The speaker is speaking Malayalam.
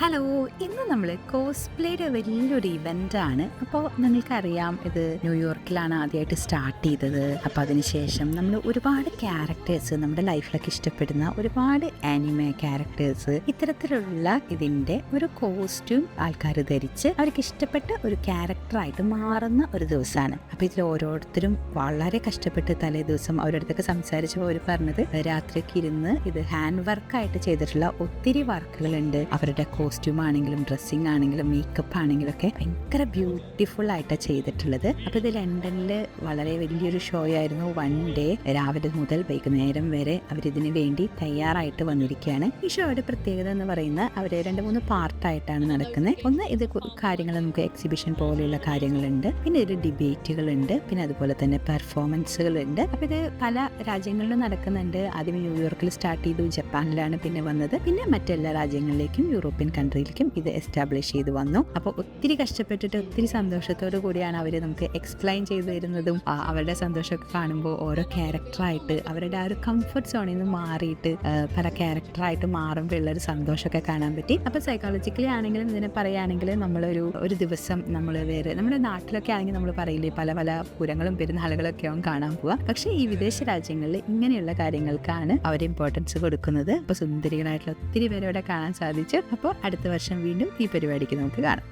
ഹലോ, ഇന്ന് നമ്മൾ കോസ്പ്ലേയുടെ വലിയൊരു ഇവന്റ് ആണ്. അപ്പോൾ നിങ്ങൾക്കറിയാം, ഇത് ന്യൂയോർക്കിലാണ് ആദ്യമായിട്ട് സ്റ്റാർട്ട് ചെയ്തത്. അപ്പോൾ അതിനുശേഷം നമ്മൾ ഒരുപാട് ക്യാരക്ടേഴ്സ് നമ്മുടെ ലൈഫിലൊക്കെ ഇഷ്ടപ്പെടുന്ന ഒരുപാട് ആനിമേ ക്യാരക്ടേഴ്സ് ഇത്തരത്തിലുള്ള ഇതിന്റെ ഒരു കോസ്റ്റ്യൂം ആൾക്കാർ ധരിച്ച് അവർക്ക് ഇഷ്ടപ്പെട്ട ഒരു ക്യാരക്ടറായിട്ട് മാറുന്ന ഒരു ദിവസമാണ്. അപ്പോൾ ഇതിൽ ഓരോരുത്തരും വളരെ കഷ്ടപ്പെട്ട് തലേ ദിവസം അവരുടെ അടുത്തൊക്കെ സംസാരിച്ചപ്പോൾ അവർ പറഞ്ഞത് രാത്രിയൊക്കെ ഇരുന്ന് ഇത് ഹാൻഡ് വർക്കായിട്ട് ചെയ്തിട്ടുള്ള ഒത്തിരി വർക്കുകളുണ്ട്. അവരുടെ കോസ്റ്റ്യൂം ആണെങ്കിലും ഡ്രസ്സിങ് ആണെങ്കിലും മേക്കപ്പ് ആണെങ്കിലും ഒക്കെ ഭയങ്കര ബ്യൂട്ടിഫുൾ ആയിട്ടാണ് ചെയ്തിട്ടുള്ളത്. അപ്പോൾ ഇത് ലണ്ടനിൽ വളരെ വലിയൊരു ഷോ ആയിരുന്നു. 1 ഡേ രാവിലെ മുതൽ വൈകുന്നേരം വരെ അവരിതിന് വേണ്ടി തയ്യാറായിട്ട് വന്നിരിക്കുകയാണ്. ഈ ഷോയുടെ പ്രത്യേകത എന്ന് പറയുന്നത് അവർ 2-3 പാർട്ടായിട്ടാണ് നടക്കുന്നത്. ഒന്ന്, ഇത് കാര്യങ്ങൾ നമുക്ക് എക്സിബിഷൻ പോലെയുള്ള കാര്യങ്ങളുണ്ട്, പിന്നെ ഇതിൽ ഡിബേറ്റുകളുണ്ട്, പിന്നെ അതുപോലെ തന്നെ പെർഫോമൻസുകളുണ്ട്. അപ്പോൾ ഇത് പല രാജ്യങ്ങളിലും നടക്കുന്നുണ്ട്. ആദ്യം ന്യൂയോർക്കിൽ സ്റ്റാർട്ട് ചെയ്തു, ജപ്പാനിലാണ് പിന്നെ വന്നത്, പിന്നെ മറ്റെല്ലാ രാജ്യങ്ങളിലേക്കും യൂറോപ്യൻ കൺട്രിയിലേക്കും ഇത് എസ്റ്റാബ്ലിഷ് ചെയ്ത് വന്നു. അപ്പോൾ ഒത്തിരി കഷ്ടപ്പെട്ടിട്ട് ഒത്തിരി സന്തോഷത്തോടു കൂടിയാണ് അവർ നമുക്ക് എക്സ്പ്ലെയിൻ ചെയ്തു തരുന്നതും. അവരുടെ സന്തോഷമൊക്കെ കാണുമ്പോൾ ഓരോ ക്യാരക്ടറായിട്ട് അവരുടെ ആ ഒരു കംഫർട്ട് സോണിൽ നിന്ന് മാറിയിട്ട് പല ക്യാരക്ടറായിട്ട് മാറുമ്പോൾ ഉള്ളൊരു സന്തോഷമൊക്കെ കാണാൻ പറ്റി. അപ്പോൾ സൈക്കോളജിക്കലി ആണെങ്കിലും ഇതിനെ പറയുകയാണെങ്കിൽ നമ്മളൊരു ദിവസം നമ്മൾ വേറെ നമ്മുടെ നാട്ടിലൊക്കെ ആണെങ്കിൽ നമ്മൾ പറയില്ലേ, പല പല പൂരങ്ങളും പെരുന്നാളുകളൊക്കെ ആവും കാണാൻ പോവുക. പക്ഷേ ഈ വിദേശ രാജ്യങ്ങളിൽ ഇങ്ങനെയുള്ള കാര്യങ്ങൾക്കാണ് അവർ ഇമ്പോർട്ടൻസ് കൊടുക്കുന്നത്. അപ്പോൾ സുന്ദരികളായിട്ടുള്ള ഒത്തിരി പേരെ ഇവിടെ കാണാൻ സാധിച്ചു. അപ്പോൾ അടുത്ത വർഷം വീണ്ടും ഈ പരിപാടിക്ക് നമുക്ക് കാണാം.